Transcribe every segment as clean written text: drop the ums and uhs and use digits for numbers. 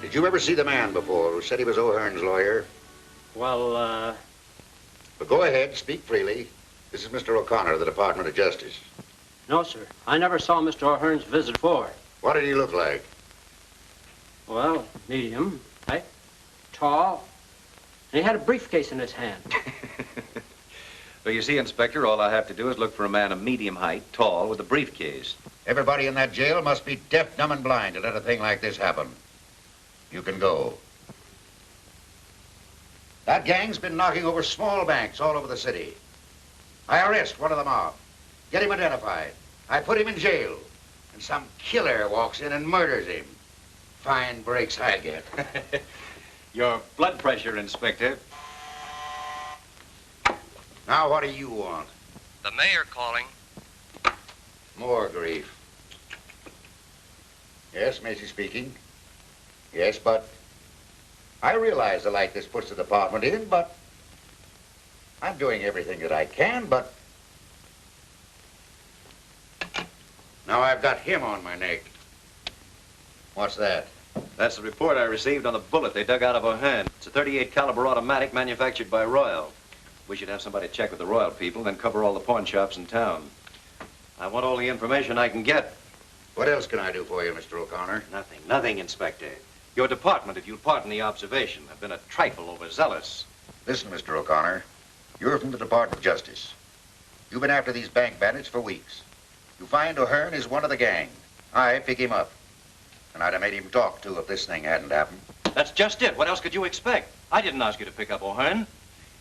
Did you ever see the man before who said he was O'Hearn's lawyer? Well, But go ahead, speak freely. This is Mr. O'Connor of the Department of Justice. no, sir. I never saw Mr. O'Hearn's visit before. What did he look like? Well, medium, height, tall, and he had a briefcase in his hand. Well, you see, Inspector, all I have to do is look for a man of medium height, tall, with a briefcase. Everybody in that jail must be deaf, dumb, and blind to let a thing like this happen. You can go. That gang's been knocking over small banks all over the city. I arrest one of the mob, get him identified. I put him in jail, and some killer walks in and murders him. Fine breaks I get. Your blood pressure, Inspector. Now, what do you want? The mayor calling. More grief. Yes, Macy speaking. Yes, but I realize the light this puts the department in, but I'm doing everything that I can, but now I've got him on my neck. What's that? That's the report I received on the bullet they dug out of O'Hearn. It's a .38 caliber automatic manufactured by Royal. We should have somebody check with the Royal people, then cover all the pawn shops in town. I want all the information I can get. What else can I do for you, Mr. O'Connor? Nothing, Inspector. Your department, if you'll pardon the observation, have been a trifle overzealous. Listen, Mr. O'Connor, you're from the Department of Justice. You've been after these bank bandits for weeks. You find O'Hearn is one of the gang. I pick him up. And I'd have made him talk, too, if this thing hadn't happened. That's just it. What else could you expect? I didn't ask you to pick up O'Hearn.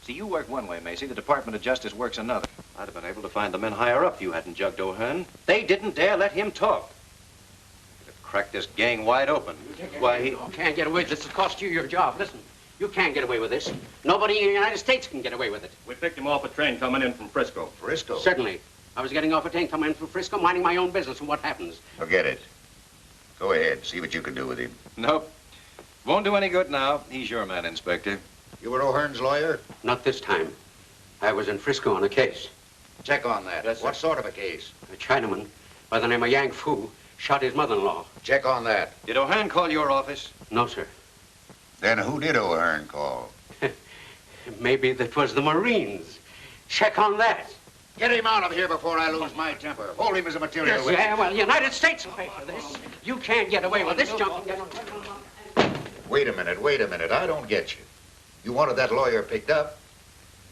See, you work one way, Macy. The Department of Justice works another. I'd have been able to find the men higher up if you hadn't jugged O'Hearn. They didn't dare let him talk. Could have cracked this gang wide open. Why, he... You can't get away with this. It'll cost you your job. Listen, you can't get away with this. Nobody in the United States can get away with it. We picked him off a train coming in from Frisco. Frisco? Certainly. I was getting off a train coming in from Frisco, minding my own business, and what happens? Forget it. Go ahead, see what you can do with him. Nope. Won't do any good now. He's your man, Inspector. You were O'Hearn's lawyer? Not this time. I was in Frisco on a case. Check on that. Yes, sir. What sort of a case? A Chinaman by the name of Yang Fu shot his mother-in-law. Check on that. Did O'Hearn call your office? No, sir. Then who did O'Hearn call? Maybe that was the Marines. Check on that. Get him out of here before I lose my temper. Hold him as a material witness. Yeah, well, the United States will pay for this. You can't get away with this junk. Wait a minute. I don't get you. You wanted that lawyer picked up?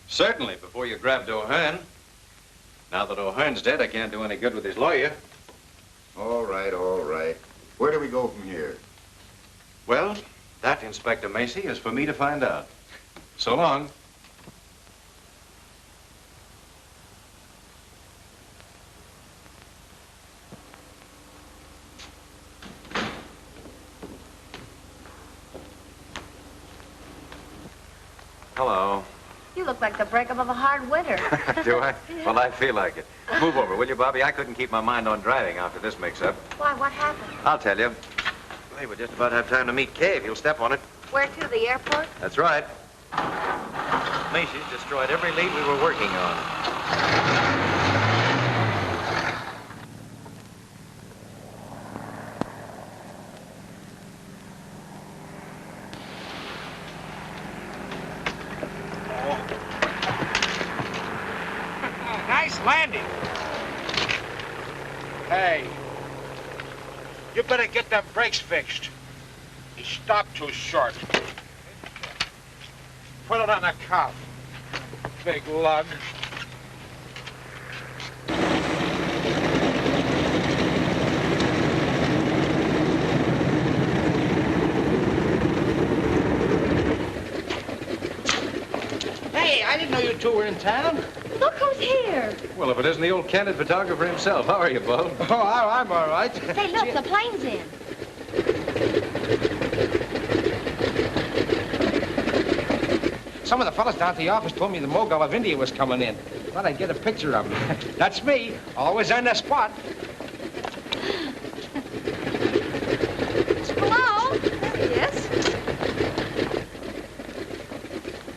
Certainly, before you grabbed O'Hearn. Now that O'Hearn's dead, I can't do any good with his lawyer. All right. Where do we go from here? Well, that, Inspector Macy, is for me to find out. So long. Hello. You look like the breakup of a hard winter. Do I? Well, I feel like it. Move over, will you, Bobby? I couldn't keep my mind on driving after this mix-up. Why, what happened? I'll tell you. Hey, we'll just about have time to meet Kay if you'll step on it. Where to, the airport? That's right. Macy's destroyed every lead we were working on. Nice landing. Hey, you better get them brakes fixed. He stopped too short. Put it on the cuff. Big lug. Hey, I didn't know you two were in town. Look who's here. Well, if it isn't the old candid photographer himself. How are you, Bo? Oh, I'm all right. Say, look, the plane's in. Some of the fellas down at the office told me the Mogul of India was coming in. Thought I'd get a picture of him. That's me. Always on the spot. Hello? There he is.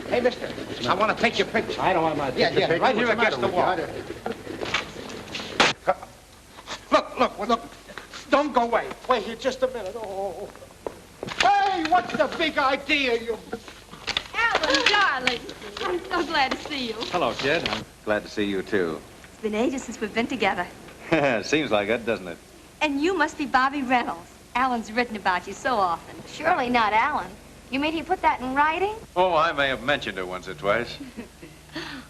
Hey, mister, I want to take your picture. I don't want my Yeah, right here against the wall. Look. Don't go away. Wait here just a minute. Oh. Hey! Hey, what's the big idea, you... Alan, darling. I'm so glad to see you. Hello, kid. I'm glad to see you, too. It's been ages since we've been together. Seems like it, doesn't it? And you must be Bobby Reynolds. Alan's written about you so often. Surely not Alan. You mean he put that in writing? Oh, I may have mentioned it once or twice.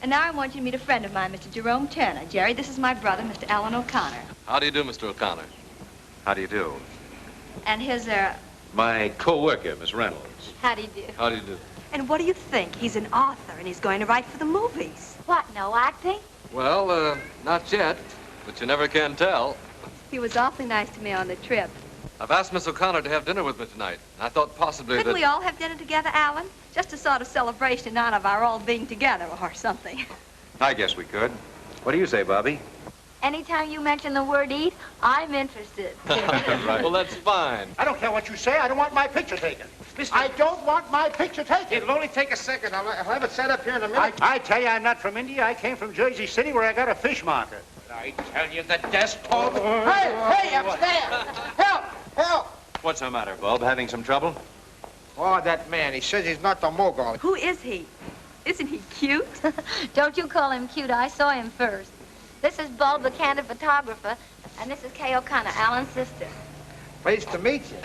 And now I want you to meet a friend of mine, Mr. Jerome Turner. Jerry, this is my brother, Mr. Alan O'Connor. How do you do, Mr. O'Connor? How do you do? And his, My co-worker, Miss Reynolds. how do you do? How do you do? And what do you think? He's an author, and he's going to write for the movies. What, no acting? Well, not yet, but you never can tell. He was awfully nice to me on the trip. I've asked Miss O'Connor to have dinner with me tonight. I thought possibly Couldn't that... we all have dinner together, Alan? Just a sort of celebration in honor of our all being together or something. I guess we could. What do you say, Bobby? Anytime you mention the word eat, I'm interested. Right. Well, that's fine. I don't care what you say. I don't want my picture taken. I don't want my picture taken. It'll only take a second. I'll have it set up here in a minute. I tell you, I'm not from India. I came from Jersey City where I got a fish market. I tell you, the desk... Hey, upstairs! Help! Help! What's the matter, Bob? Having some trouble? Oh, that man. He says he's not the mogul. Who is he? Isn't he cute? Don't you call him cute. I saw him first. This is Bulb, the candid photographer, and this is Kay O'Connor, Alan's sister. Pleased to meet you.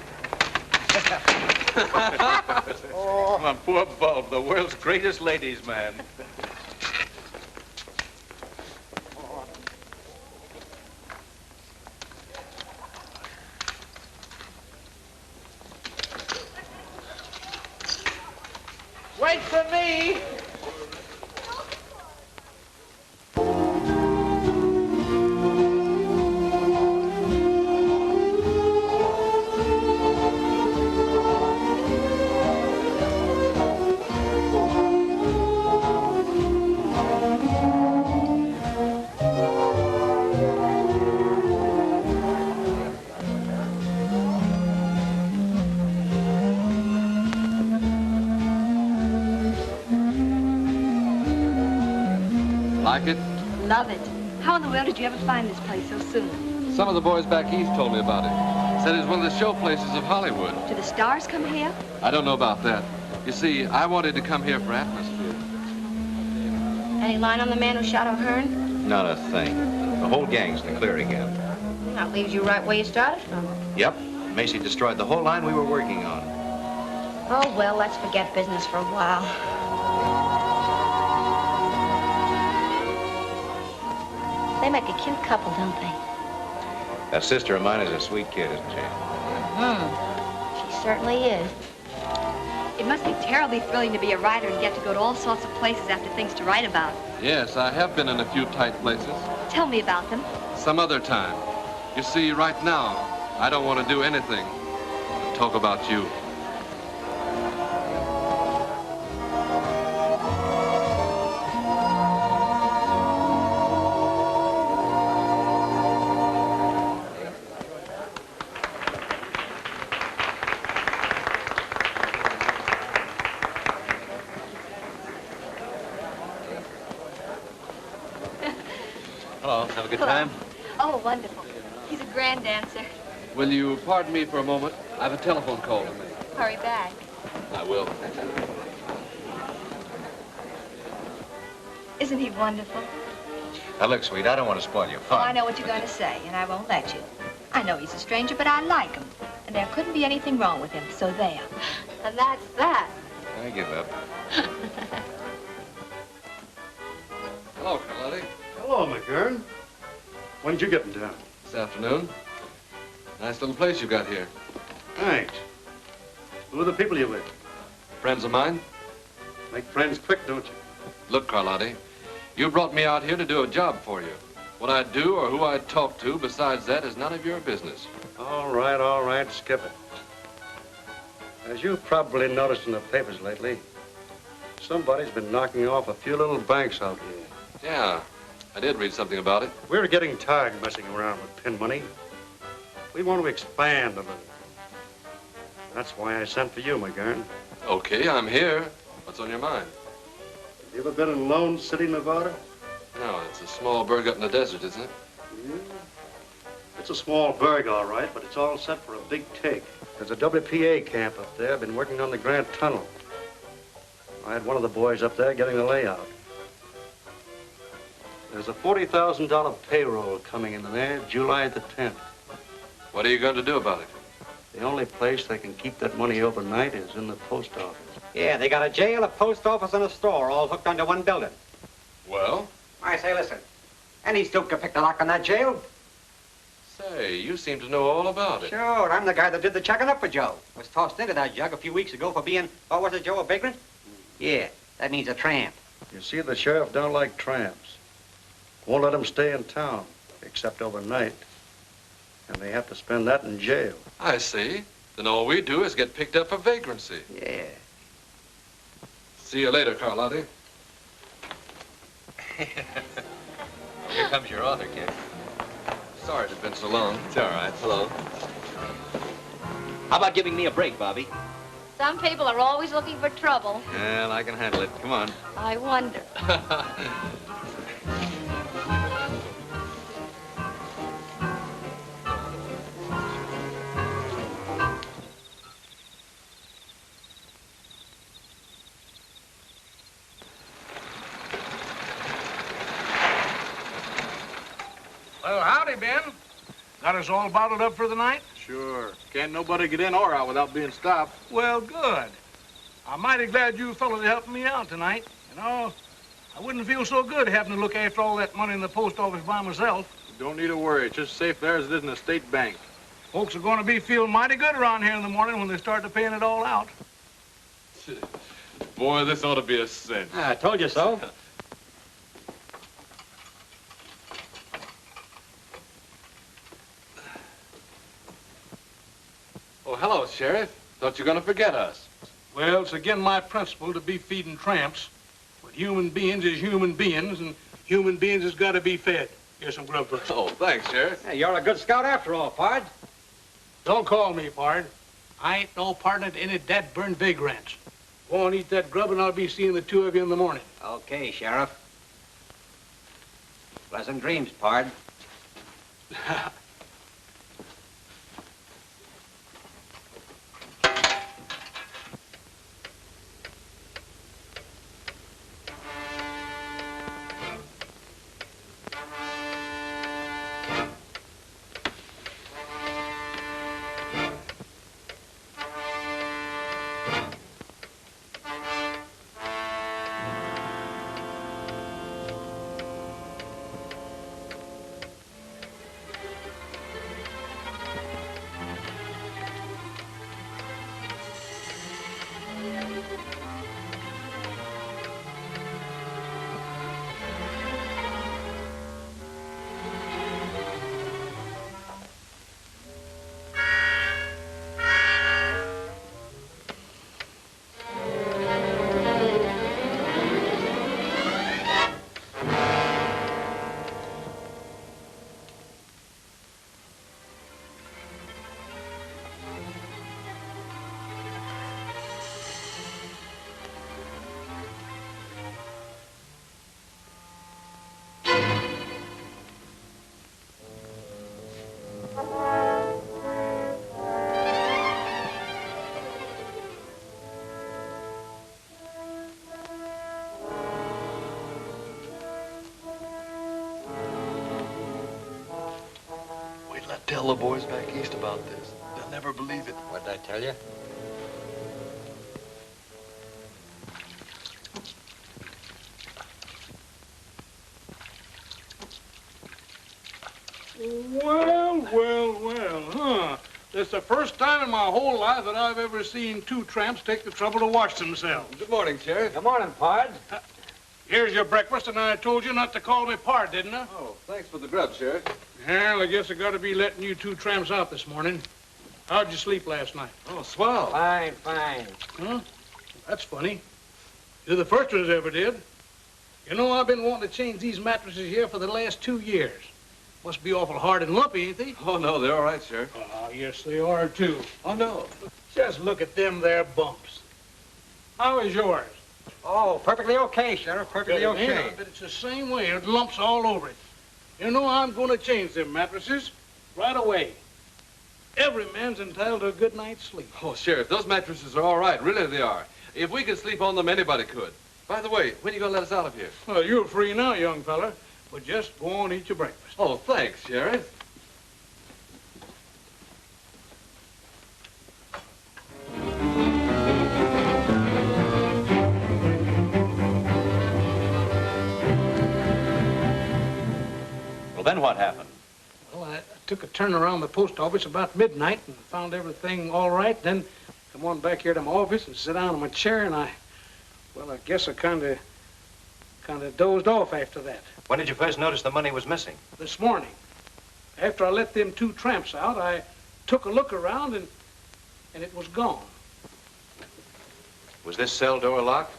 Oh, my poor Bulb, the world's greatest ladies' man. Wait for me! Like it? Love it. How in the world did you ever find this place so soon? Some of the boys back east told me about it. Said it was one of the show places of Hollywood. Do the stars come here? I don't know about that. You see, I wanted to come here for atmosphere. Any line on the man who shot O'Hearn? Not a thing. The whole gang's in the clear again. That leaves you right where you started from. Yep. Macy destroyed the whole line we were working on. Oh, well, let's forget business for a while. They make a cute couple, don't they? That sister of mine is a sweet kid, isn't she? She certainly is. It must be terribly thrilling to be a writer and get to go to all sorts of places after things to write about. Yes, I have been in a few tight places. Tell me about them. Some other time. You see, right now, I don't want to do anything but talk about you. Hello. Have a good time? Oh, wonderful. He's a grand dancer. Will you pardon me for a moment? I have a telephone call to make. Hurry back. I will. Isn't he wonderful? Now, look, sweet, I don't want to spoil your Oh, fun. I know what you're going to say, and I won't let you. I know he's a stranger, but I like him. And there couldn't be anything wrong with him, so there. And that's that. I give up. Hello, Carlotti. Hello, McGurn. When did you get in town? This afternoon. Nice little place you got here. Thanks. Who are the people you with? Friends of mine? Make friends quick, don't you? Look, Carlotti, you brought me out here to do a job for you. What I'd do or who I'd talk to besides that is none of your business. All right, skip it. As you've probably noticed in the papers lately, somebody's been knocking off a few little banks out here. Yeah, I did read something about it. We're getting tired messing around with pin money. We want to expand a little. That's why I sent for you, McGurn. Okay, I'm here. What's on your mind? You ever been in Lone City, Nevada? No, it's a small burg up in the desert, isn't it? Yeah. It's a small burg, all right, but it's all set for a big take. There's a WPA camp up there. Been working on the Grand Tunnel. I had one of the boys up there getting the layout. There's a $40,000 payroll coming in there July the 10th. What are you going to do about it? The only place they can keep that money overnight is in the post office. Yeah, they got a jail, a post office, and a store all hooked onto one building. Well? I say, listen. Any stoop can pick the lock on that jail. Say, you seem to know all about it. Sure, I'm the guy that did the checking up for Joe. Was tossed into that jug a few weeks ago for being, what was it, Joe, a vagrant? Yeah, that means a tramp. You see, the sheriff don't like tramps. Won't let them stay in town, except overnight. And they have to spend that in jail. I see. Then all we do is get picked up for vagrancy. Yeah. See you later, Carlotti. Here comes your author, kid. Sorry it's been so long. It's all right. Hello. How about giving me a break, Bobby? Some people are always looking for trouble. Well, I can handle it. Come on. I wonder. Well, howdy, Ben. Got us all bottled up for the night? Sure. Can't nobody get in or out without being stopped. Well, good. I'm mighty glad you fellas helped me out tonight. You know, I wouldn't feel so good having to look after all that money in the post office by myself. Don't need to worry. It's just safe there as it is in a state bank. Folks are going to be feeling mighty good around here in the morning when they start to paying it all out. Boy, this ought to be a cinch. I told you so. Oh, hello, Sheriff. Thought you were going to forget us. Well, it's again my principle to be feeding tramps. But human beings is human beings, and human beings has got to be fed. Here's some grub first. Oh, thanks, Sheriff. Hey, you're a good scout after all, Pard. Don't call me, pard. I ain't no partner to any dead-burned vagrants. Go on, eat that grub, and I'll be seeing the two of you in the morning. Okay, Sheriff. Pleasant dreams, Pard. Tell the boys back east about this. They'll never believe it. What did I tell you? Well, huh? It's the first time in my whole life that I've ever seen two tramps take the trouble to wash themselves. Good morning, Sheriff. Good morning, Pard. Here's your breakfast, and I told you not to call me pard, didn't I? Oh, thanks for the grub, Sheriff. Well, I guess I got to be letting you two tramps out this morning. How'd you sleep last night? Oh, swell. Fine, fine. Huh? That's funny. You're the first ones ever did. You know, I've been wanting to change these mattresses here for the last 2 years. Must be awful hard and lumpy, ain't they? Oh, no, they're all right, Sheriff. Oh, yes, they are, too. Oh, no. Just look at them there bumps. How is yours? Oh, perfectly okay, Sheriff. Perfectly okay. Yeah, but it's the same way. It lumps all over it. You know, I'm going to change them mattresses right away. Every man's entitled to a good night's sleep. Oh, Sheriff, those mattresses are all right. Really, they are. If we could sleep on them, anybody could. By the way, when are you going to let us out of here? Well, you're free now, young fella. But just go on and eat your breakfast. Oh, thanks, Sheriff. Well, then what happened? Well, I took a turn around the post office about midnight and found everything all right. Then come on back here to my office and sit down in my chair, and I guess I kind of dozed off after that. When did you first notice the money was missing? This morning, after I let them two tramps out, I took a look around, and it was gone. Was this cell door locked?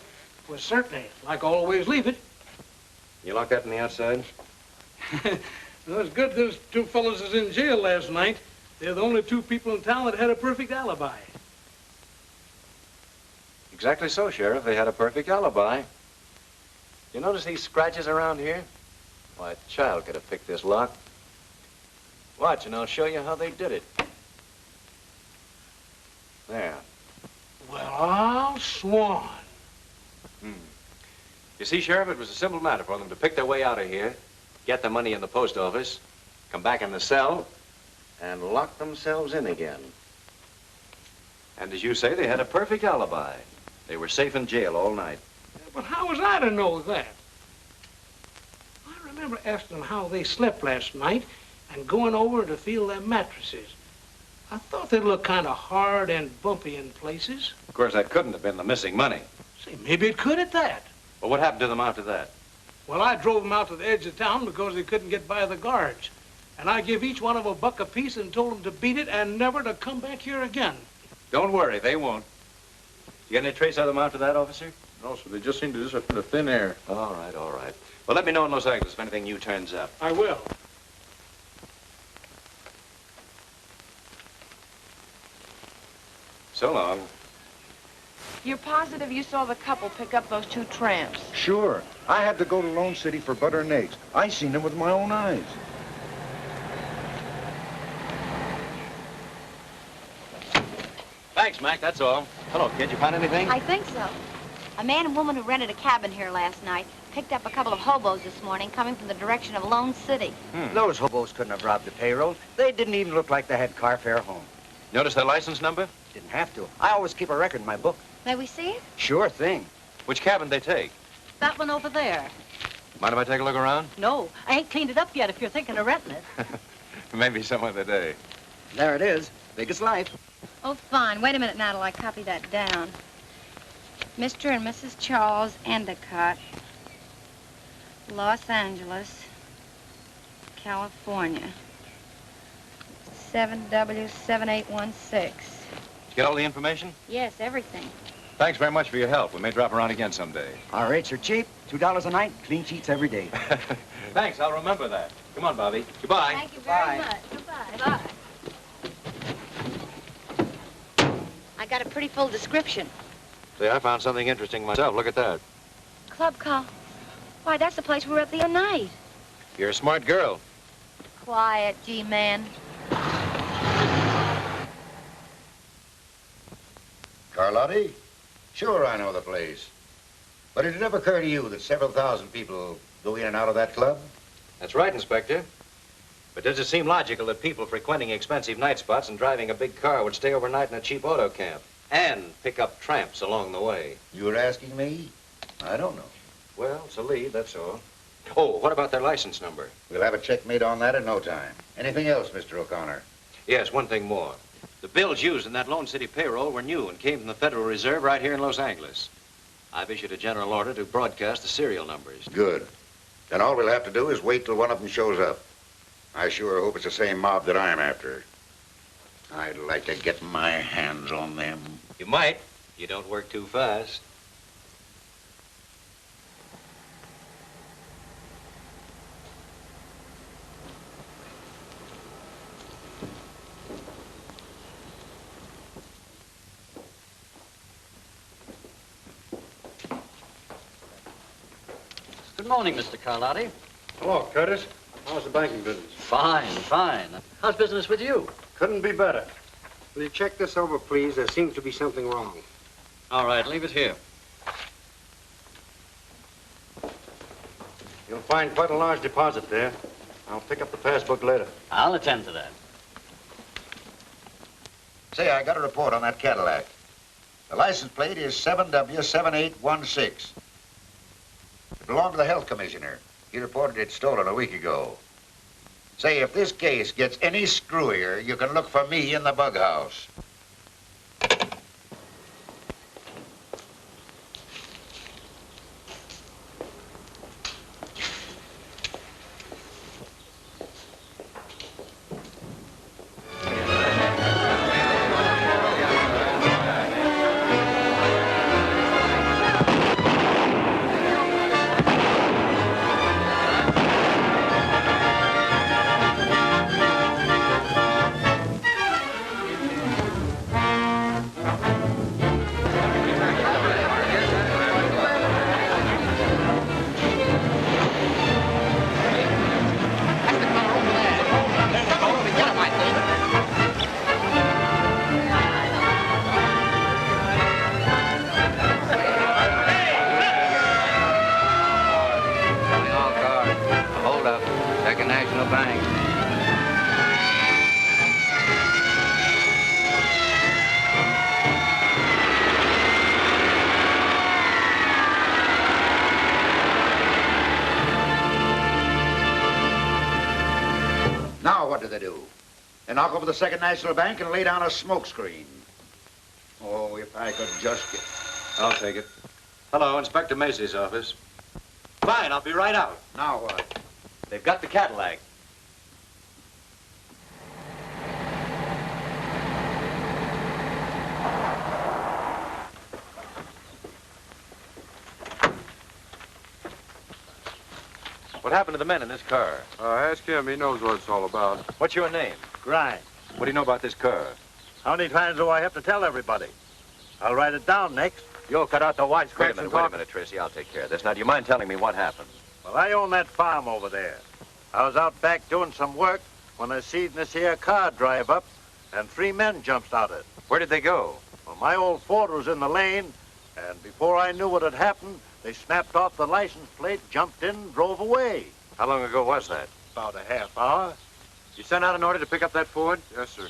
Well, certainly, like I always leave it. You locked that on the outside? Well, it's good those two fellows is in jail last night. They're the only two people in town that had a perfect alibi. Exactly so, Sheriff. They had a perfect alibi. You notice these scratches around here? Why, a child could have picked this lock. Watch, and I'll show you how they did it. There. Well, I'll swan. You see, Sheriff, it was a simple matter for them to pick their way out of here, get the money in the post office, come back in the cell, and lock themselves in again. And as you say, they had a perfect alibi. They were safe in jail all night. But how was I to know that? I remember asking them how they slept last night and going over to feel their mattresses. I thought they looked kind of hard and bumpy in places. Of course, that couldn't have been the missing money. Say, maybe it could at that. Well, what happened to them after that? Well, I drove them out to the edge of town because they couldn't get by the guards. And I give each one of them $1 apiece and told them to beat it and never to come back here again. Don't worry, they won't. You got any trace of them after that, officer? No, sir. They just seem to disappear into thin air. All right, all right. Well, let me know in Los Angeles if anything new turns up. I will. So long. You're positive you saw the couple pick up those two tramps? Sure. I had to go to Lone City for butter and eggs. I seen them with my own eyes. Thanks, Mac, that's all. Hello, kid. You find anything? I think so. A man and woman who rented a cabin here last night picked up a couple of hobos this morning coming from the direction of Lone City. Those hobos couldn't have robbed the payroll. They didn't even look like they had carfare home. Notice their license number? Didn't have to. I always keep a record in my book. May we see it? Sure thing. Which cabin they take? That one over there. Mind if I take a look around? No, I ain't cleaned it up yet if you're thinking of renting it. Maybe some other day. There it is. Big as life. Oh, fine. Wait a minute now till I copy that down. Mr. and Mrs. Charles Endicott, Los Angeles, California. 7W7816. Get all the information? Yes, everything. Thanks very much for your help. We may drop around again someday. Our rates are cheap. $2 a night. Clean sheets every day. Thanks, I'll remember that. Come on, Bobby. Goodbye. Thank you very Bye. much. Goodbye. Bye. I got a pretty full description. See, I found something interesting myself. Look at that. Club call. Why, that's the place we were at the other night. You're a smart girl. Quiet, G-man. Carlotti? Sure, I know the place. But did it ever occur to you that several thousand people go in and out of that club? That's right, Inspector. But does it seem logical that people frequenting expensive night spots and driving a big car would stay overnight in a cheap auto camp and pick up tramps along the way? You were asking me? I don't know. Well, it's a lead, that's all. Oh, what about their license number? We'll have a check made on that in no time. Anything else, Mr. O'Connor? Yes, one thing more. The bills used in that Lone City payroll were new and came from the Federal Reserve right here in Los Angeles. I've issued a general order to broadcast the serial numbers. Good. Then all we'll have to do is wait till one of them shows up. I sure hope it's the same mob that I'm after. I'd like to get my hands on them. You might. You don't work too fast. Good morning, Mr. Carlotti. Hello, Curtis. How's the banking business? Fine, fine. How's business with you? Couldn't be better. Will you check this over, please? There seems to be something wrong. All right, leave it here. You'll find quite a large deposit there. I'll pick up the passbook later. I'll attend to that. Say, I got a report on that Cadillac. The license plate is 7W7816. It belonged to the health commissioner. He reported it stolen a week ago. Say, if this case gets any screwier, you can look for me in the bug house. Now what do they do? They knock over the Second National Bank and lay down a smoke screen. Oh, if I could just get... I'll take it. Hello, Inspector Macy's office. Fine, I'll be right out. Now what? They've got the Cadillac. What happened to the men in this car? Ask him. He knows what it's all about. What's your name? Grimes. What do you know about this car? How many times do I have to tell everybody? I'll write it down next. You'll cut out the wisecracks Wait a minute, Tracy. I'll take care of this. Now, do you mind telling me what happened? Well, I own that farm over there. I was out back doing some work when I seen this here car drive up, and 3 men jumps out of it. Where did they go? Well, my old Ford was in the lane, and before I knew what had happened, they snapped off the license plate, jumped in, drove away. How long ago was that? About a half hour. You sent out an order to pick up that Ford? Yes, sir.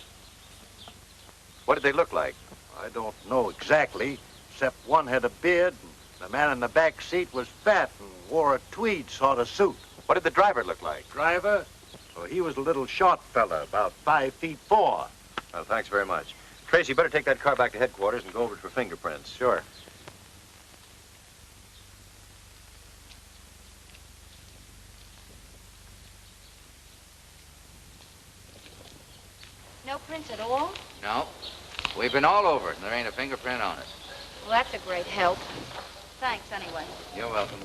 What did they look like? I don't know exactly, except one had a beard, and the man in the back seat was fat and wore a tweed sort of suit. What did the driver look like? Driver? Well, he was a little short fella, about 5'4". Well, thanks very much. Tracy, you better take that car back to headquarters and go over it for fingerprints. Sure. No prints at all? No. We've been all over it, and there ain't a fingerprint on it. Well, that's a great help. Thanks, anyway. You're welcome.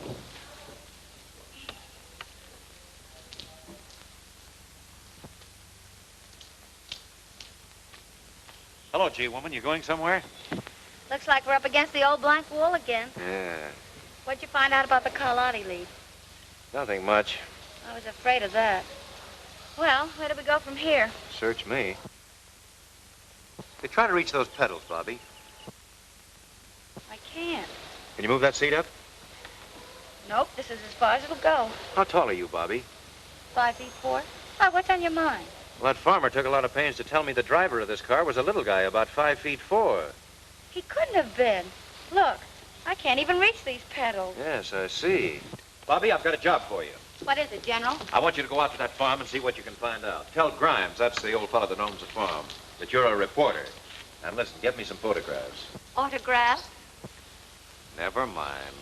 Hello, G-woman. You going somewhere? Looks like we're up against the old blank wall again. Yeah. What'd you find out about the Carlotti lead? Nothing much. I was afraid of that. Well, where do we go from here? Search me. Hey, try to reach those pedals, Bobby. I can't. Can you move that seat up? Nope, this is as far as it'll go. How tall are you, Bobby? 5'4". Oh, what's on your mind? Well, that farmer took a lot of pains to tell me the driver of this car was a little guy, about 5'4". He couldn't have been. Look, I can't even reach these pedals. Yes, I see. Bobby, I've got a job for you. What is it, General? I want you to go out to that farm and see what you can find out. Tell Grimes, that's the old fellow that owns the farm, that you're a reporter. And listen, get me some photographs. Autographs? Never mind.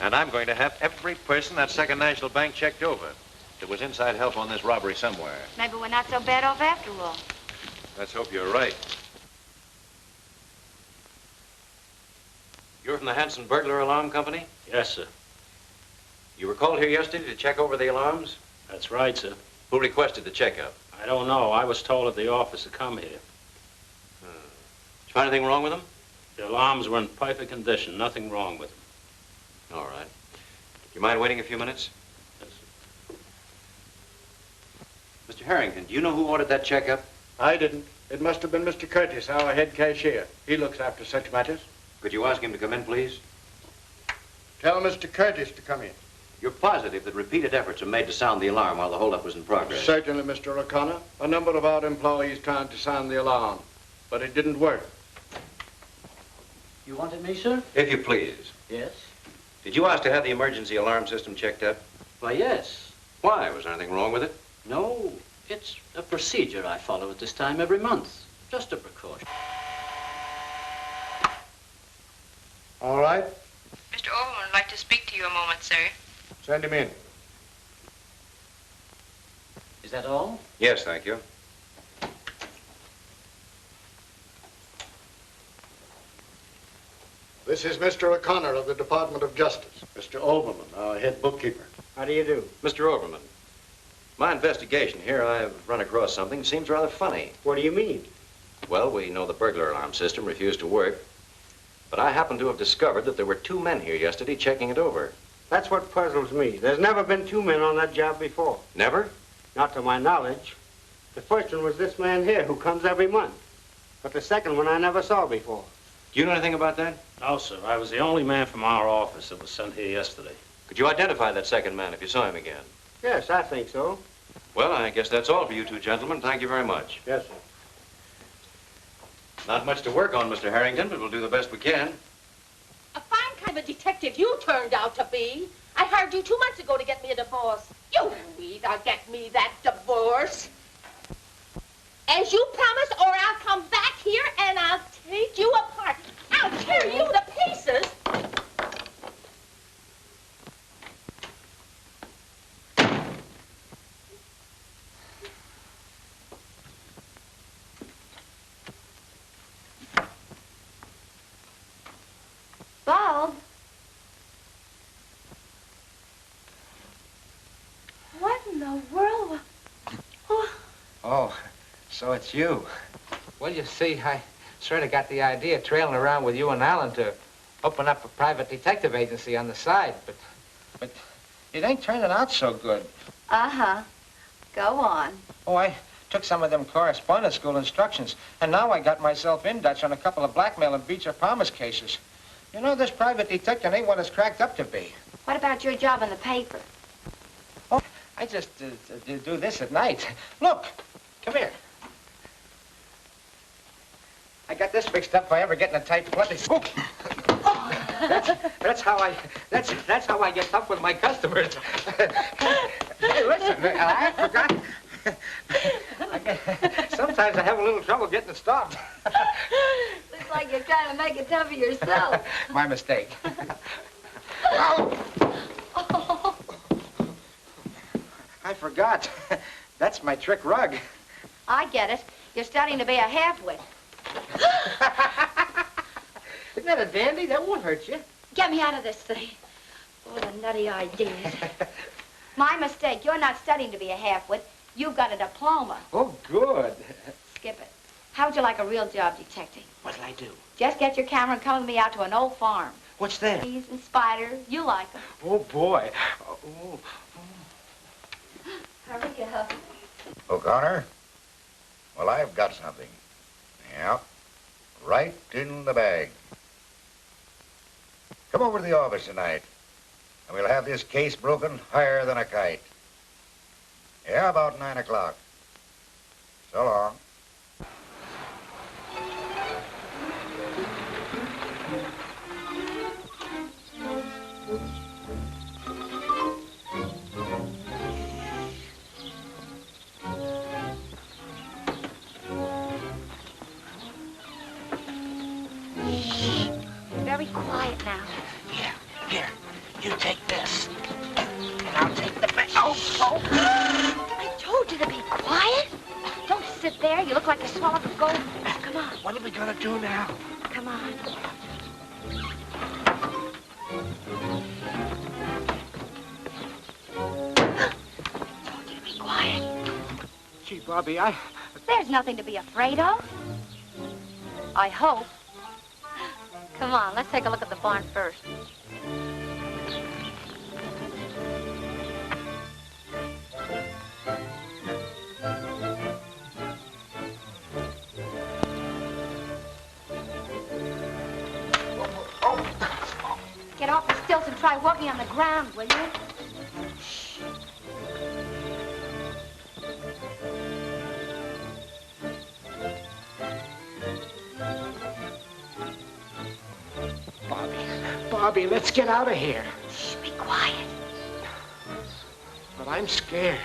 And I'm going to have every person that Second National Bank checked over. There was inside help on this robbery somewhere. Maybe we're not so bad off after all. Let's hope you're right. You're from the Hanson Burglar Alarm Company? Yes, sir. You were called here yesterday to check over the alarms? That's right, sir. Who requested the checkup? I don't know. I was told at the office to come here. Did you find anything wrong with them? The alarms were in perfect condition. Nothing wrong with them. All right. You mind waiting a few minutes? Yes, sir. Mr. Harrington, do you know who ordered that checkup? I didn't. It must have been Mr. Curtis, our head cashier. He looks after such matters. Could you ask him to come in, please? Tell Mr. Curtis to come in. You're positive that repeated efforts were made to sound the alarm while the holdup was in progress? Certainly, Mr. O'Connor. A number of our employees tried to sound the alarm, but it didn't work. You wanted me, sir? If you please. Yes. Did you ask to have the emergency alarm system checked up? Why, yes. Why? Was there anything wrong with it? No, it's a procedure I follow at this time every month. Just a precaution. All right. Mr. Overman would like to speak to you a moment, sir. Send him in. Is that all? Yes, thank you. This is Mr. O'Connor of the Department of Justice. Mr. Overman, our head bookkeeper. How do you do? Mr. Overman, my investigation here, I've run across something that seems rather funny. What do you mean? Well, we know the burglar alarm system refused to work, but I happen to have discovered that there were 2 men here yesterday checking it over. That's what puzzles me. There's never been 2 men on that job before. Never? Not to my knowledge. The first one was this man here, who comes every month. But the second one I never saw before. Do you know anything about that? No, sir. I was the only man from our office that was sent here yesterday. Could you identify that second man if you saw him again? Yes, I think so. Well, I guess that's all for you 2 gentlemen. Thank you very much. Yes, sir. Not much to work on, Mr. Harrington, but we'll do the best we can. A fine kind of a detective you turned out to be. I hired you 2 months ago to get me a divorce. You either get me that divorce, as you promised, or I'll come back here and I'll take you apart. I'll tear you to pieces. Bulb? What in the world? Oh, so it's you. Well, you see, I sort of got the idea trailing around with you and Alan to open up a private detective agency on the side, but it ain't turning out so good. Uh-huh. Go on. Oh, I took some of them correspondence school instructions, and now I got myself in Dutch on a couple of blackmail and breach of promise cases. You know, this private detective ain't what it's cracked up to be. What about your job in the paper? Oh, I just do this at night. Look, come here. I got this fixed up if I ever get in a tight flood. That's how I get tough with my customers. Hey, listen, I forgot. Sometimes I have a little trouble getting it stopped. Looks like you're trying to make it tough for yourself. My mistake. I forgot. That's my trick rug. I get it. You're starting to be a half-wit. Isn't that a dandy? That won't hurt you. Get me out of this thing. All the nutty ideas. My mistake. You're not studying to be a half-wit. You've got a diploma. Oh, good. Skip it. How would you like a real job detecting? What'll I do? Just get your camera and come with me out to an old farm. What's that? Bees and spiders. You like them. Oh, boy. Oh. Hurry up. O'Connor? Well, I've got something. Yeah. Right in the bag. Come over to the office tonight, and we'll have this case broken higher than a kite. Yeah, about 9 o'clock. So long. Very quiet now. Here, you take this. And I'll take the bag. Oh! I told you to be quiet. Don't sit there. You look like you swallowed a goldfish. Come on. What are we gonna do now? Come on. Told you to be quiet. Gee, Bobby, There's nothing to be afraid of. I hope. Come on, let's take a look at the barn first. stilts and try walking on the ground, will you? Bobby, let's get out of here. Shh, be quiet. But I'm scared.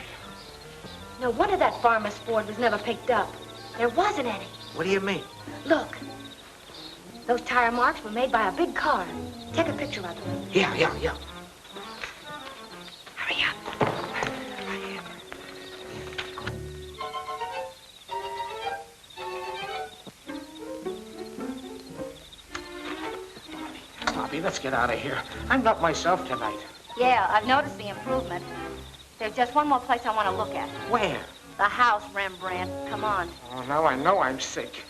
No wonder that farmer's Ford was never picked up. There wasn't any. What do you mean? Look. Those tire marks were made by a big car. Take a picture of them. Yeah. Hurry up. Bobby, let's get out of here. I'm not myself tonight. Yeah, I've noticed the improvement. There's just one more place I want to look at. Where? The house, Rembrandt. Come on. Oh, now I know I'm sick.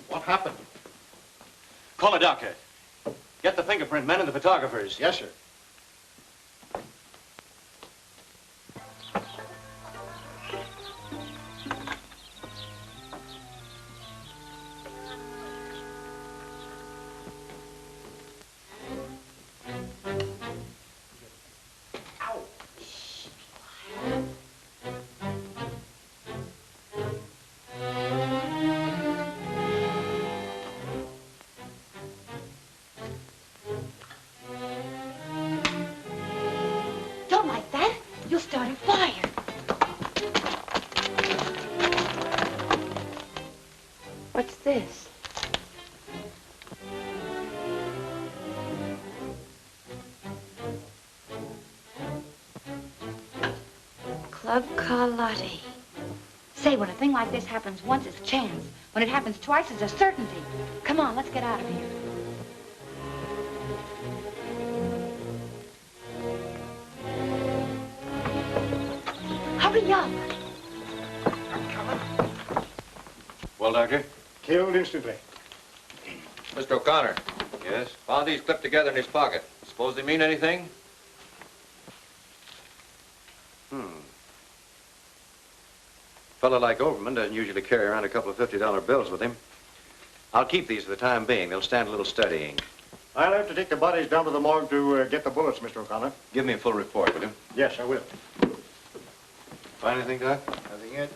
What happened? Call a doctor. Get the fingerprint men and the photographers. Yes, sir. Don't like that. You'll start a fire. What's this? Club Carlotti. Say, when a thing like this happens once, it's chance. When it happens twice, it's a certainty. Come on, let's get out of here. Hurry up. Well, Doctor? Killed instantly. Mr. O'Connor. Yes? Found these clipped together in his pocket. Suppose they mean anything? Fellow like Overman doesn't usually carry around a couple of $50 bills with him. I'll keep these for the time being. They'll stand a little studying. I'll have to take the bodies down to the morgue to get the bullets, Mr. O'Connor. Give me a full report, will you? Yes, I will. Find anything, Doc? Nothing yet.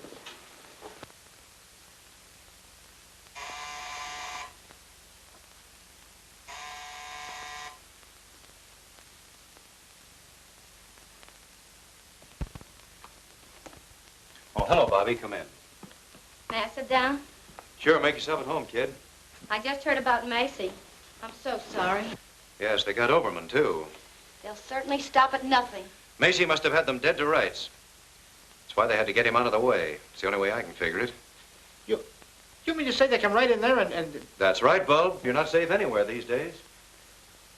Oh, hello, Bobby. Come in. May I sit down? Sure, make yourself at home, kid. I just heard about Macy. I'm so sorry. Yes, they got Overman, too. They'll certainly stop at nothing. Macy must have had them dead to rights. That's why they had to get him out of the way. It's the only way I can figure it. You mean to say they come right in there and... That's right, Bulb. You're not safe anywhere these days.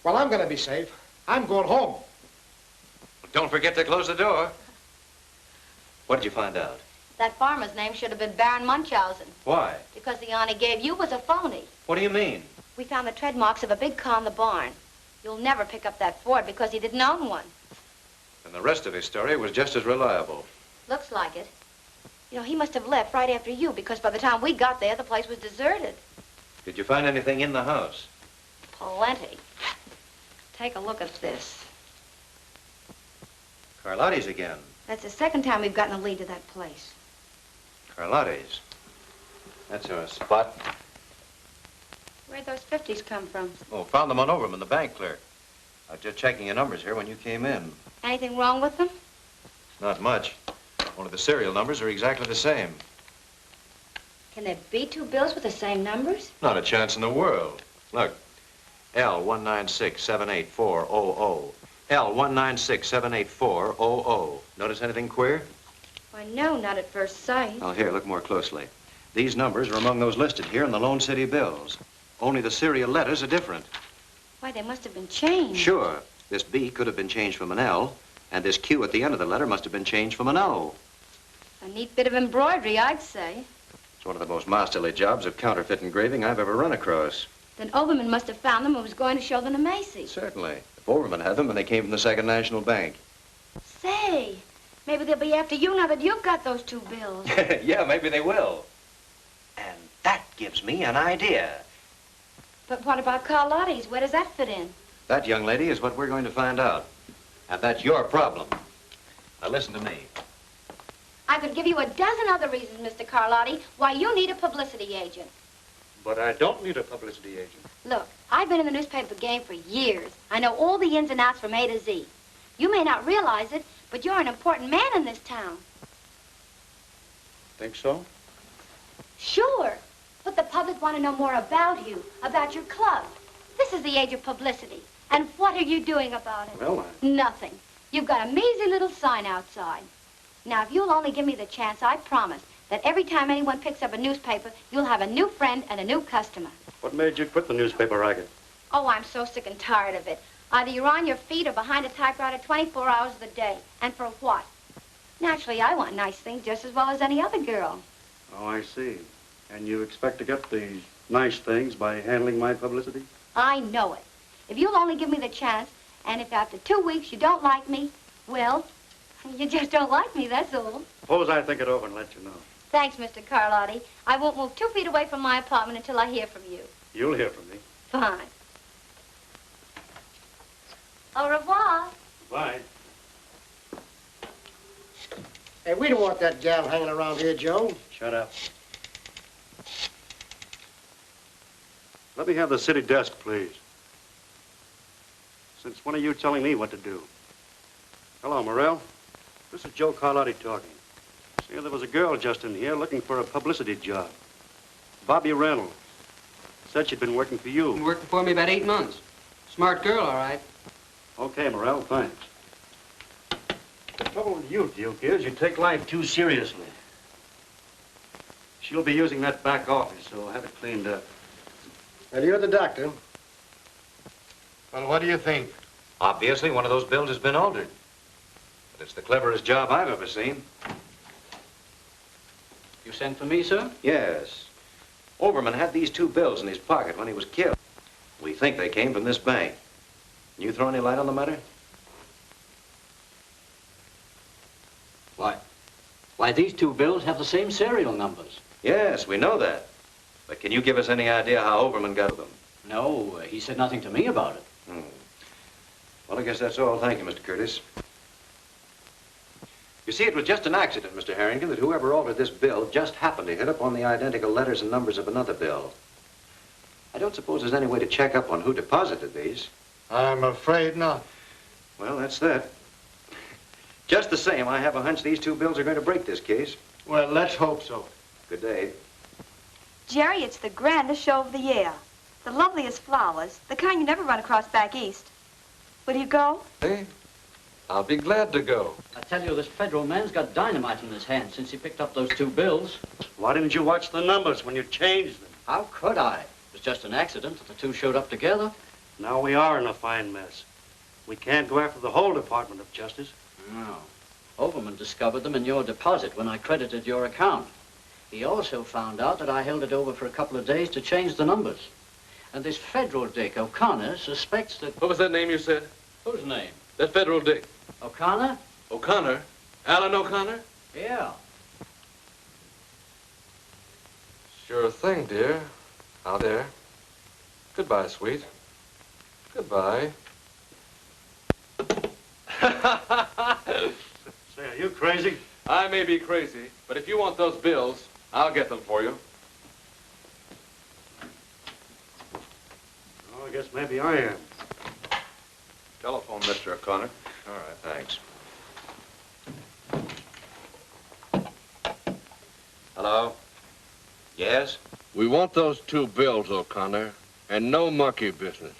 Well, I'm gonna be safe. I'm going home. Don't forget to close the door. What did you find out? That farmer's name should have been Baron Munchausen. Why? Because the yarn he gave you was a phony. What do you mean? We found the tread marks of a big car in the barn. You'll never pick up that Ford because he didn't own one. And the rest of his story was just as reliable. Looks like it. You know, he must have left right after you because by the time we got there, the place was deserted. Did you find anything in the house? Plenty. Take a look at this. Carlotti's again. That's the second time we've gotten a lead to that place. Carlotti's. That's our spot. Where'd those 50s come from? Oh, found them on Overman, the bank clerk. I was just checking your numbers here when you came in. Anything wrong with them? Not much. Only the serial numbers are exactly the same. Can there be two bills with the same numbers? Not a chance in the world. Look, L196-78400. L196-78400. Notice anything queer? Why, no, not at first sight. Oh, here, look more closely. These numbers are among those listed here in the Lone City bills. Only the serial letters are different. Why, they must have been changed. Sure. This B could have been changed from an L, and this Q at the end of the letter must have been changed from an O. A neat bit of embroidery, I'd say. It's one of the most masterly jobs of counterfeit engraving I've ever run across. Then Overman must have found them and was going to show them to Macy. Certainly. If Overman had them, and they came from the Second National Bank. Say, maybe they'll be after you now that you've got those two bills. Yeah, maybe they will. And that gives me an idea. But what about Carlotti's? Where does that fit in? That, young lady, is what we're going to find out. And that's your problem. Now, listen to me. I could give you a dozen other reasons, Mr. Carlotti, why you need a publicity agent. But I don't need a publicity agent. Look, I've been in the newspaper game for years. I know all the ins and outs from A to Z. You may not realize it, but you're an important man in this town. Think so? Sure. But the public want to know more about you, about your club. This is the age of publicity. And what are you doing about it? Well, Nothing. You've got a measly little sign outside. Now, if you'll only give me the chance, I promise that every time anyone picks up a newspaper, you'll have a new friend and a new customer. What made you quit the newspaper racket? Oh, I'm so sick and tired of it. Either you're on your feet or behind a typewriter 24 hours of the day. And for what? Naturally, I want nice things just as well as any other girl. Oh, I see. And you expect to get these nice things by handling my publicity? I know it. If you'll only give me the chance, and if after 2 weeks you don't like me, well, you just don't like me, that's all. Suppose I think it over and let you know. Thanks, Mr. Carlotti. I won't move 2 feet away from my apartment until I hear from you. You'll hear from me. Fine. Au revoir. Bye. Hey, we don't want that gal hanging around here, Joe. Shut up. Let me have the city desk, please. Since when are you telling me what to do? Hello, Morrell. This is Joe Carlotti talking. See, there was a girl just in here looking for a publicity job. Bobby Reynolds. Said she'd been working for you. Been working for me about 8 months. Smart girl, all right. Okay, Morrell, thanks. The trouble with you, Duke, is you take life too seriously. She'll be using that back office, so have it cleaned up. Well, you're the doctor. Well, what do you think? Obviously, one of those bills has been altered. But it's the cleverest job I've ever seen. You sent for me, sir? Yes. Overman had these two bills in his pocket when he was killed. We think they came from this bank. Can you throw any light on the matter? Why, these two bills have the same serial numbers. Yes, we know that. But can you give us any idea how Overman got them? No, he said nothing to me about it. Well, I guess that's all. Thank you, Mr. Curtis. You see, it was just an accident, Mr. Harrington, that whoever altered this bill just happened to hit upon the identical letters and numbers of another bill. I don't suppose there's any way to check up on who deposited these. I'm afraid not. Well, that's that. Just the same, I have a hunch these two bills are going to break this case. Well, let's hope so. Good day. Jerry, it's the grandest show of the year. The loveliest flowers, the kind you never run across back east. Will you go? Hey, I'll be glad to go. I tell you, this federal man's got dynamite in his hand since he picked up those two bills. Why didn't you watch the numbers when you changed them? How could I? It was just an accident that the two showed up together. Now we are in a fine mess. We can't go after the whole Department of Justice. No. Overman discovered them in your deposit when I credited your account. He also found out that I held it over for a couple of days to change the numbers. And this federal dick, O'Connor, suspects that... What was that name you said? Whose name? That federal dick. O'Connor? O'Connor? Alan O'Connor? Yeah. Sure thing, dear. Out there. Goodbye, sweet. Goodbye. Say, are you crazy? I may be crazy, but if you want those bills, I'll get them for you. Oh, I guess maybe I am. Telephone, Mr. O'Connor. All right, thanks. Hello? Yes? We want those 2 bills, O'Connor, and no monkey business.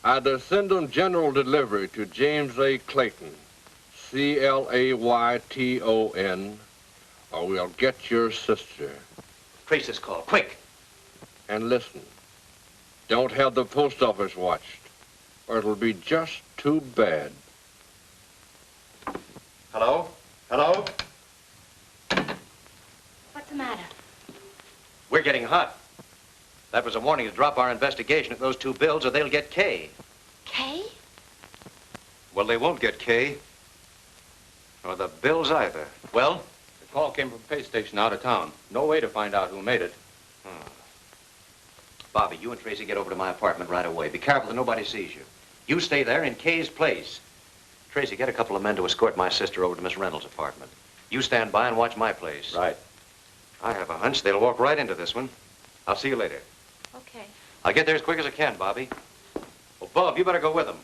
Either send them general delivery to James A. Clayton, Clayton, or we'll get your sister. Trace this call, quick. And listen, don't have the post office watched, or it'll be just too bad. Hello? Hello? What's the matter? We're getting hot. That was a warning to drop our investigation of those 2 bills or they'll get K. Kay? Well, they won't get K. Or the bills either. Well? The call came from a pay station out of town. No way to find out who made it. Bobby, you and Tracy get over to my apartment right away. Be careful that nobody sees you. You stay there in Kay's place. Tracy, get a couple of men to escort my sister over to Miss Reynolds' apartment. You stand by and watch my place. Right. I have a hunch they'll walk right into this one. I'll see you later. Okay. I'll get there as quick as I can, Bobby. Well, Bob, you better go with them.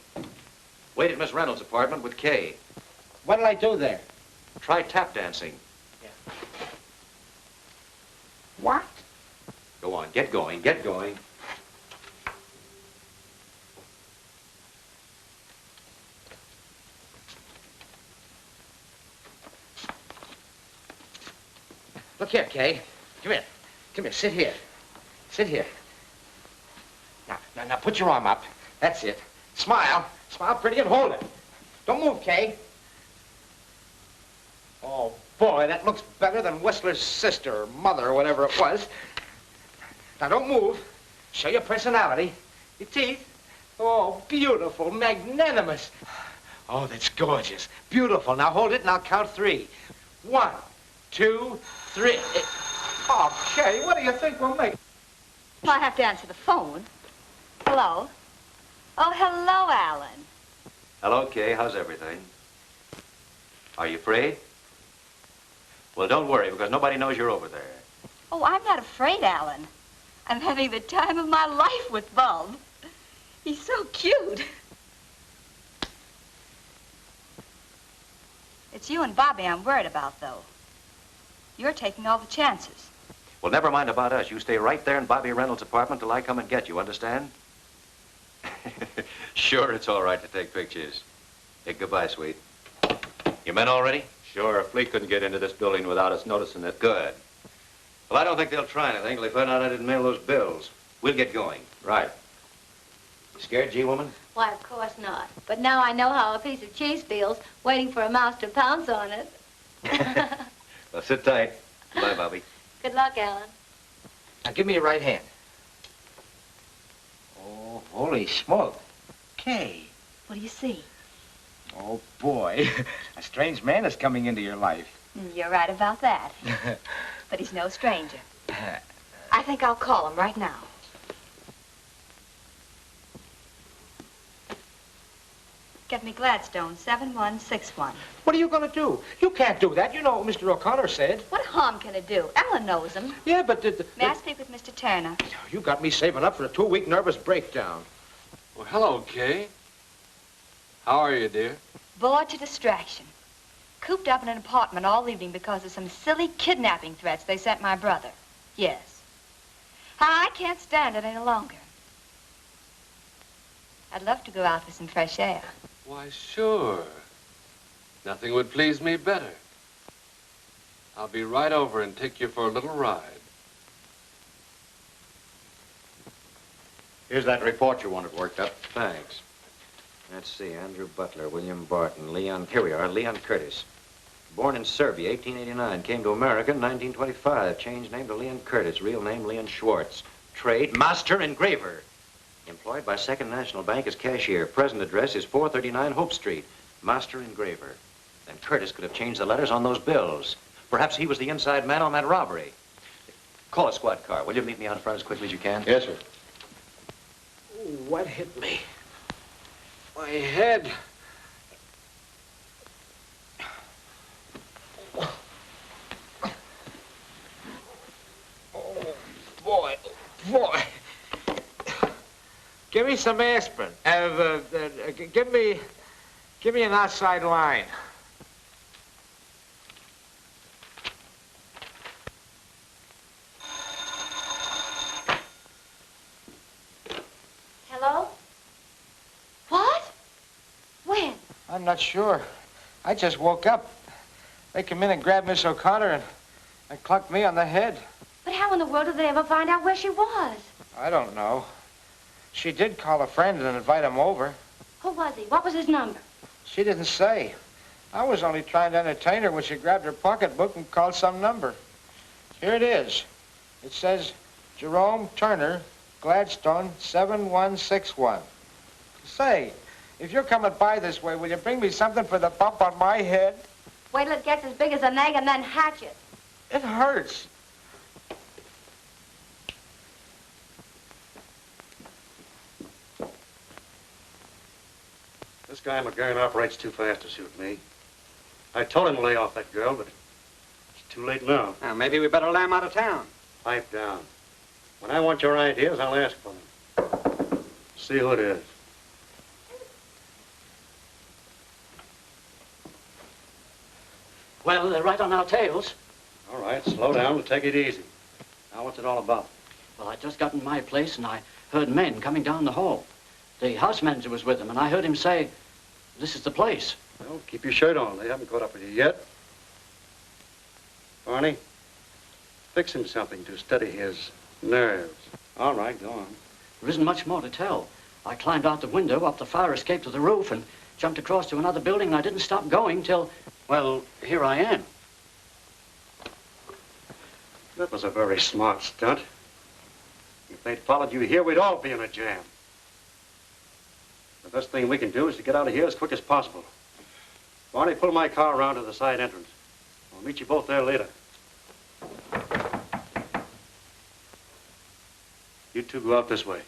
Wait at Miss Reynolds' apartment with Kay. What'll I do there? Try tap dancing. What? Go on, get going, get going. Look here, Kay. Come here. Come here, sit here. Sit here. Now, put your arm up. That's it. Smile. Smile pretty and hold it. Don't move, Kay. Oh, boy, that looks better than Whistler's sister or mother or whatever it was. Now, don't move. Show your personality. Your teeth. Oh, beautiful, magnanimous. Oh, that's gorgeous. Beautiful. Now, hold it and I'll count 3. 1, 2, 3. Oh, Kay, what do you think we'll make? Well, I have to answer the phone. Hello? Oh, hello, Alan. Hello, Kay. How's everything? Are you afraid? Well, don't worry, because nobody knows you're over there. Oh, I'm not afraid, Alan. I'm having the time of my life with Bulb. He's so cute. It's you and Bobby I'm worried about, though. You're taking all the chances. Well, never mind about us. You stay right there in Bobby Reynolds' apartment till I come and get you, understand? Sure, it's all right to take pictures. Hey, goodbye, sweet. Your men all ready? Sure, a fleet couldn't get into this building without us noticing it. Good. Well, I don't think they'll try anything till they find out I didn't mail those bills. We'll get going. Right. You scared, G-woman? Why, of course not. But now I know how a piece of cheese feels, waiting for a mouse to pounce on it. Well, sit tight. Bye, Bobby. Good luck, Alan. Now, give me your right hand. Oh, holy smoke. Kay. What do you see? Oh, boy. A strange man is coming into your life. You're right about that. But he's no stranger. I think I'll call him right now. Get me Gladstone, 7161. What are you going to do? You can't do that. You know what Mr. O'Connor said. What harm can it do? Alan knows him. Yeah, but... May I speak with Mr. Turner? You got me saving up for a 2-week nervous breakdown. Well, hello, Kay. How are you, dear? Bored to distraction. Cooped up in an apartment all evening because of some silly kidnapping threats they sent my brother. Yes. I can't stand it any longer. I'd love to go out for some fresh air. Why, sure. Nothing would please me better. I'll be right over and take you for a little ride. Here's that report you wanted worked up. Thanks. Let's see, Andrew Butler, William Barton, Leon, here we are, Leon Curtis. Born in Serbia, 1889, came to America in 1925, changed name to Leon Curtis, real name Leon Schwartz. Trade, master engraver. Employed by Second National Bank as cashier. Present address is 439 Hope Street, master engraver. Then Curtis could have changed the letters on those bills. Perhaps he was the inside man on that robbery. Call a squad car. Will you meet me out front as quickly as you can? Yes, sir. Ooh, what hit me? My head. Oh, boy. Boy. Give me some aspirin. Give me an outside line. I'm not sure. I just woke up. They come in and grabbed Miss O'Connor and clunked me on the head. But how in the world did they ever find out where she was? I don't know. She did call a friend and invite him over. Who was he? What was his number? She didn't say. I was only trying to entertain her when she grabbed her pocketbook and called some number. Here it is. It says, Jerome Turner, Gladstone, 7161. Say, if you're coming by this way, will you bring me something for the bump on my head? Wait till it gets as big as an egg and then hatch it. It hurts. This guy McGurn operates too fast to suit me. I told him to lay off that girl, but it's too late now. Now, maybe we better lay him out of town. Pipe down. When I want your ideas, I'll ask for them. See who it is. Well, they're right on our tails. All right, slow down and take it easy. Now, what's it all about? Well, I just got in my place and I heard men coming down the hall. The house manager was with them, and I heard him say, this is the place. Well, keep your shirt on. They haven't caught up with you yet. Barney, fix him something to steady his nerves. All right, go on. There isn't much more to tell. I climbed out the window, up the fire escape to the roof, and jumped across to another building, and I didn't stop going till, well, here I am. That was a very smart stunt. If they'd followed you here, we'd all be in a jam. The best thing we can do is to get out of here as quick as possible. Barney, pull my car around to the side entrance. I'll meet you both there later. You two go out this way.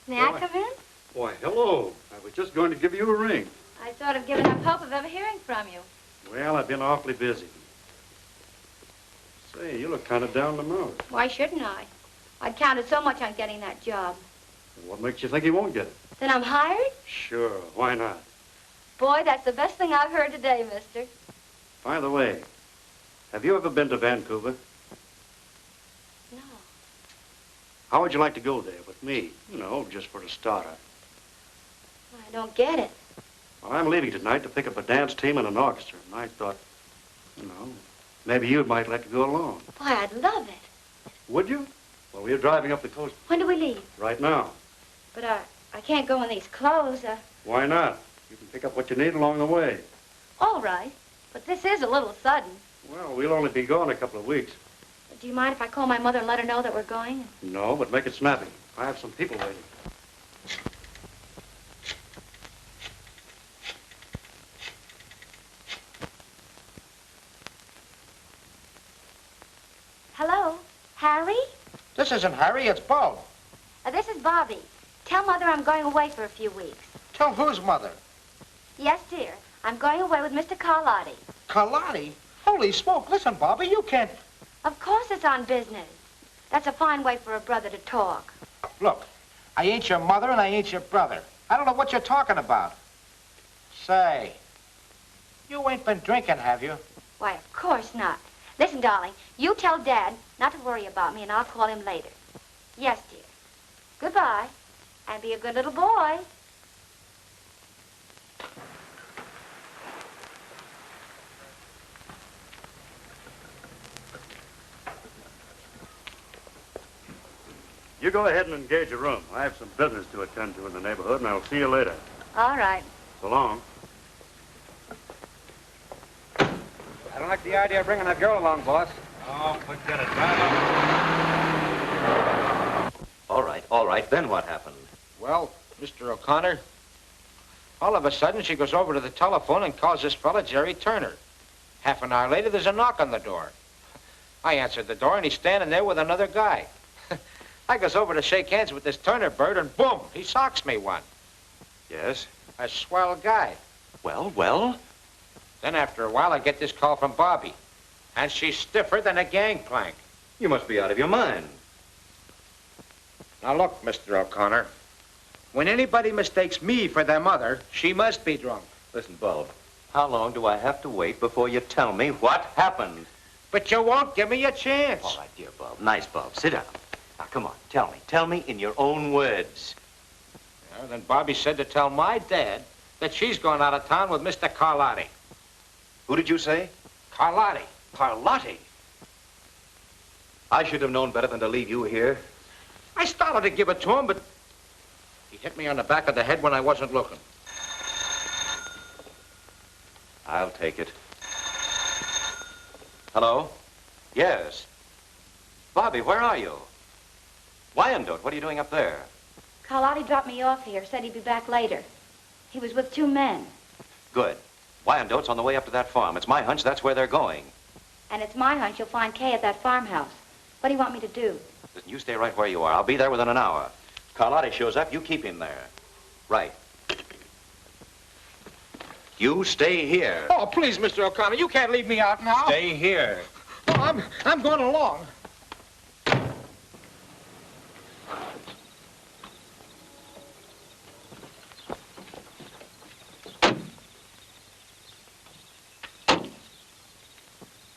May I come in? Why, hello. I was just going to give you a ring. I sort of given up hope of ever hearing from you. Well, I've been awfully busy. Say, you look kind of down the nose. Why shouldn't I? I'd counted so much on getting that job. What makes you think you won't get it? Then I'm hired? Sure, why not? Boy, that's the best thing I've heard today, mister. By the way, have you ever been to Vancouver? No. How would you like to go there with me? You know, just for a starter. I don't get it. Well, I'm leaving tonight to pick up a dance team and an orchestra, and I thought, you know, maybe you might like to go along. Why, I'd love it. Would you? Well, we're driving up the coast. When do we leave? Right now. But I can't go in these clothes. Why not? You can pick up what you need along the way. All right. But this is a little sudden. Well, we'll only be gone a couple of weeks. Do you mind if I call my mother and let her know that we're going? No, but make it snappy. I have some people waiting. Hello? Harry? This isn't Harry, it's Bo. This is Bobby. Tell Mother I'm going away for a few weeks. Tell whose mother? Yes, dear. I'm going away with Mr. Carlotti. Carlotti? Holy smoke, listen, Bobby, you can't... Of course it's on business. That's a fine way for a brother to talk. Look, I ain't your mother and I ain't your brother. I don't know what you're talking about. Say, you ain't been drinking, have you? Why, of course not. Listen, darling, you tell Dad not to worry about me and I'll call him later. Yes, dear. Goodbye. And be a good little boy. You go ahead and engage a room. I have some business to attend to in the neighborhood, and I'll see you later. All right. So long. I don't like the idea of bringing that girl along, boss. Oh, forget it. All right. Then what happened? Well, Mr. O'Connor, all of a sudden she goes over to the telephone and calls this fella Jerry Turner. Half an hour later, there's a knock on the door. I answered the door, and he's standing there with another guy. I goes over to shake hands with this Turner bird, and boom, he socks me one. Yes? A swell guy. Well? Then after a while, I get this call from Bobby. And she's stiffer than a gangplank. You must be out of your mind. Now look, Mr. O'Connor. When anybody mistakes me for their mother, she must be drunk. Listen, Bob, how long do I have to wait before you tell me what happened? But you won't give me a chance. All right, dear Bob. Nice, Bob. Sit down. Now, come on, tell me. Tell me in your own words. Yeah, then Bobby said to tell my dad that she's going out of town with Mr. Carlotti. Who did you say? Carlotti. Carlotti? I should have known better than to leave you here. I started to give it to him, but he hit me on the back of the head when I wasn't looking. I'll take it. Hello? Yes. Bobby, where are you? Wyandotte, what are you doing up there? Carlotti dropped me off here, said he'd be back later. He was with 2 men. Good. Wyandotte's on the way up to that farm. It's my hunch that's where they're going. And it's my hunch you'll find Kay at that farmhouse. What do you want me to do? Listen, you stay right where you are. I'll be there within an hour. If Carlotti shows up, you keep him there. Right. You stay here. Oh, please, Mr. O'Connor, you can't leave me out now. Stay here. Oh, I'm going along.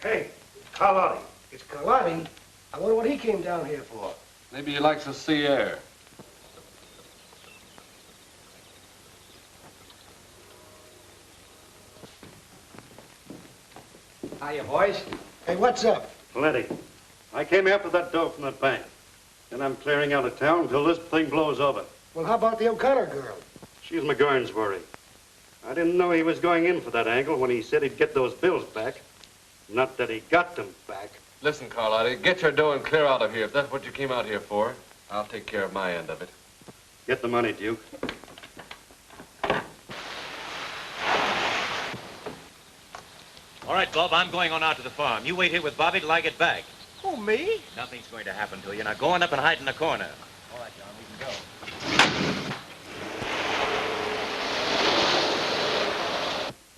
Hey, Carlotti. It's Carlotti. I wonder what he came down here for. Maybe he likes the sea air. Hiya, boys. Hey, what's up? Plenty. I came after that dough from the bank. And I'm clearing out of town until this thing blows over. Well, how about the O'Connor girl? She's McGurn's worry. I didn't know he was going in for that angle when he said he'd get those bills back. Not that he got them back. Listen, Carlotti, get your dough and clear out of here if that's what you came out here for. I'll take care of my end of it. Get the money, Duke. All right, Bob, I'm going on out to the farm. You wait here with Bobby till I get back. Who, me? Nothing's going to happen to you. Now go on up and hide in the corner. All right, John, we can go.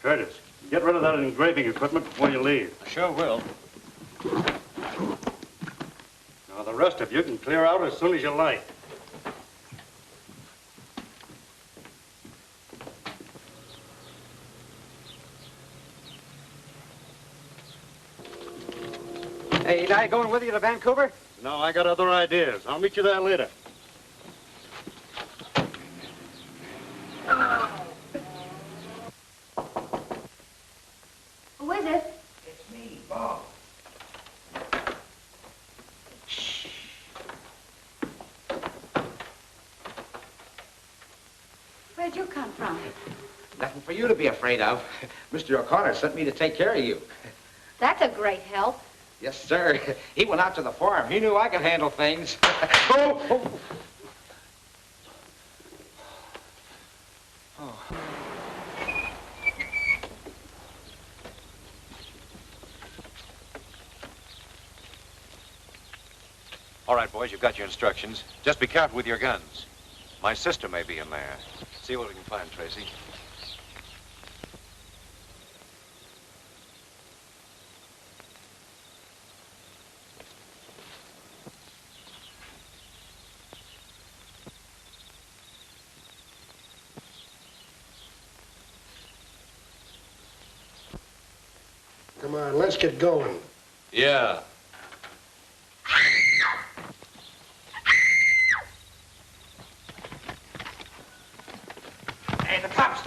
Curtis, get rid of that engraving equipment before you leave. I sure will. Now, the rest of you can clear out as soon as you like. Hey, ain't I going with you to Vancouver? No, I got other ideas. I'll meet you there later. Who is it? It's me, Bob. Where'd you come from? Nothing for you to be afraid of. Mr. O'Connor sent me to take care of you. That's a great help. Yes, sir. He went out to the farm. He knew I could handle things. Oh. All right, boys, you've got your instructions. Just be careful with your guns. My sister may be in there. See what we can find, Tracy. Come on, let's get going. Yeah. Hey, the cops.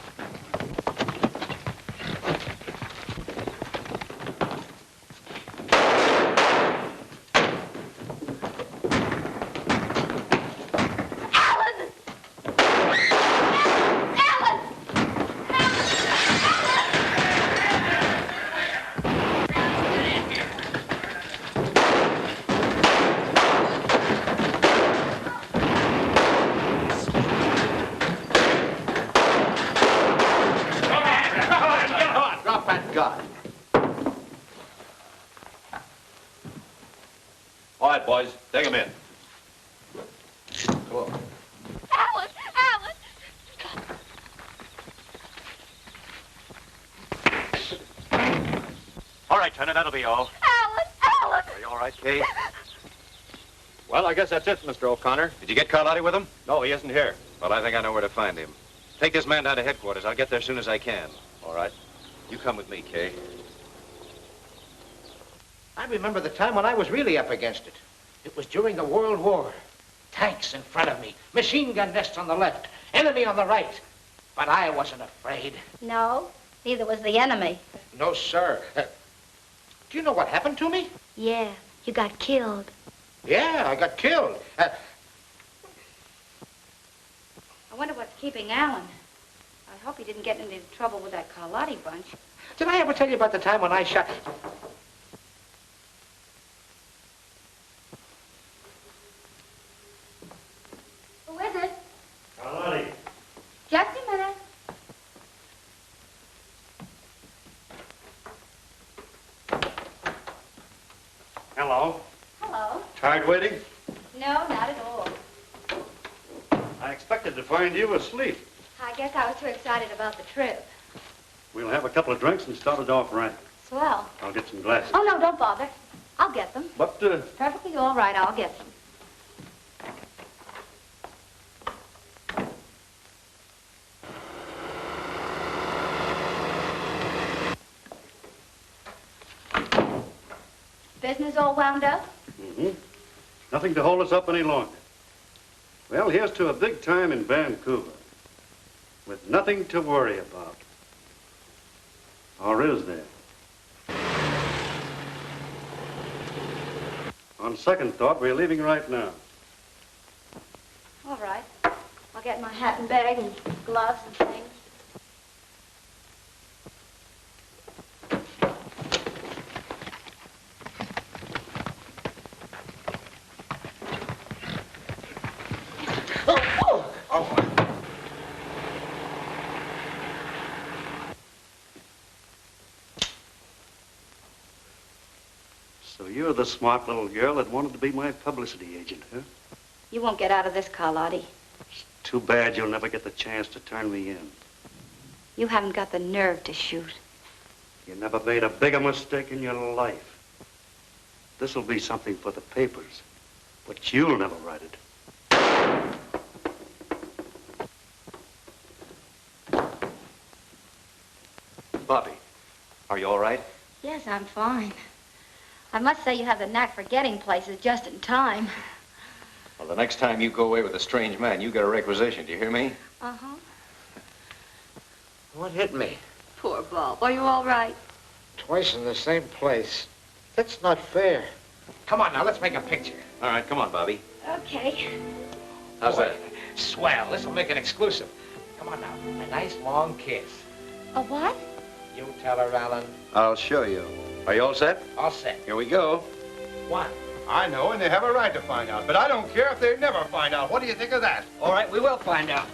All right, boys, take him in. Go on. Alan! Alan! All right, Turner, that'll be all. Alan! Alan! Are you all right, Kay? Well, I guess that's it, Mr. O'Connor. Did you get Carlotti with him? No, he isn't here. Well, I think I know where to find him. Take this man down to headquarters. I'll get there as soon as I can. All right. You come with me, Kay. I remember the time when I was really up against it. It was during the World War. Tanks in front of me, machine gun nests on the left, enemy on the right. But I wasn't afraid. No, neither was the enemy. No, sir. Do you know what happened to me? Yeah, you got killed. Yeah, I got killed. I wonder what's keeping Alan. I hope he didn't get into trouble with that Carlotti bunch. Did I ever tell you about the time when I shot... Who is it? Carlotti. Just a minute. Hello. Hello. Tired waiting? No, not at all. I expected to find you asleep. I guess I was too excited about the trip. We'll have a couple of drinks and start it off right. Swell. I'll get some glasses. Oh, no, don't bother. I'll get them. But, Perfectly all right, I'll get them. Business all wound up? mm-hmm. Nothing to hold us up any longer. Well, here's to a big time in Vancouver. With nothing to worry about. Or is there? On second thought, we're leaving right now. All right. I'll get my hat and bag and gloves and things. So you're the smart little girl that wanted to be my publicity agent, huh? You won't get out of this, Carlotti. Too bad you'll never get the chance to turn me in. You haven't got the nerve to shoot. You never made a bigger mistake in your life. This'll be something for the papers, but you'll never write it. Bobby, are you all right? Yes, I'm fine. I must say you have the knack for getting places just in time. Well, the next time you go away with a strange man, you get a requisition. Do you hear me? Uh-huh. What hit me? Poor Bob. Are you all right? Twice in the same place. That's not fair. Come on now, let's make a picture. All right, come on, Bobby. Okay. How's Boy, that? Swell. This'll make it exclusive. Come on now. A nice long kiss. A what? You tell her, Alan. I'll show you. Are you all set? All set. Here we go. One. I know, and they have a right to find out. But I don't care if they never find out. What do you think of that? All right, we will find out.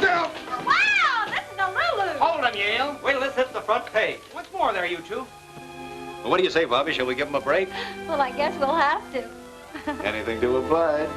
Now, Wow, this is a Lulu. Hold him, Yale. Wait till this hits the front page. What's more there, you two? Well, what do you say, Bobby? Shall we give him a break? Well, I guess we'll have to. Anything to oblige.